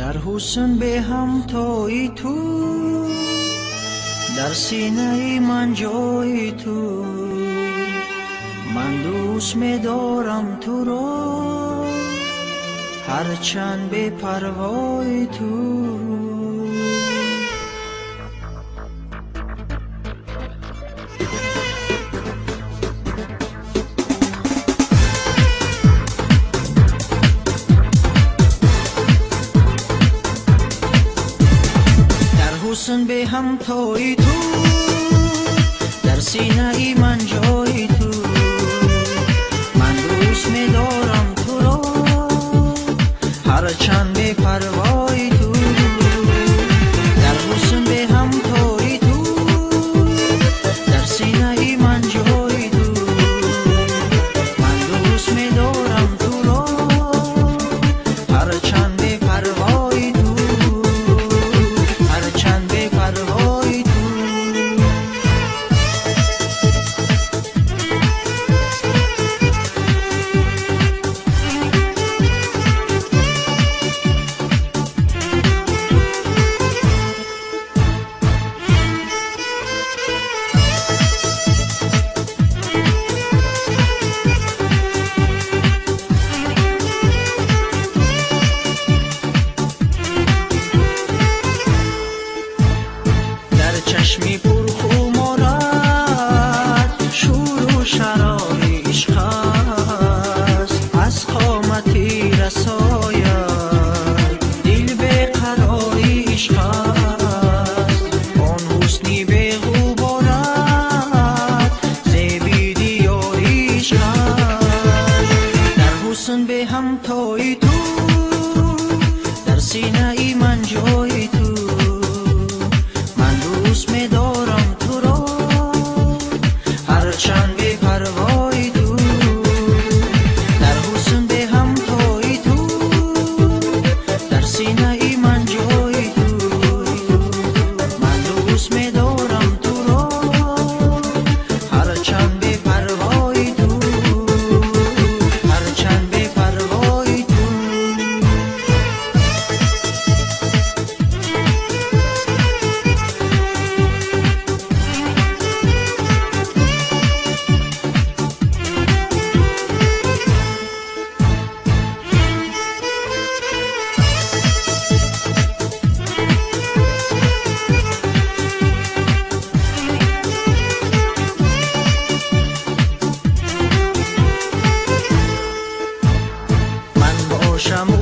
در حسن به همتای تو، در سینه من جای تو، من دوست می‌دارم تو را هرچند به پروای تو. حسن به همتای تو، در سینه من جای تو، من دوست می‌دارم تو را هرچند به پروای تو. در حسن به همتای تو، در سینه من جای تو، من دوست می‌دارم تو را هرچند به پروای تو. چشمی پرخمارت شور و شرار عشق است، از قامتی رساید دل به قراری عشق است. آن حسنی به غبارت زیبی دیاری عشق است. در حسن به همتای تو، در سینه من جای تو، دوست می‌دارم تو را هرچند به پروای تو. در حسن به همتای تو، در سینه من جای تو، من دوست می‌دارم تو را هرچند به پروای تو، هرچند به پروای تو. شمع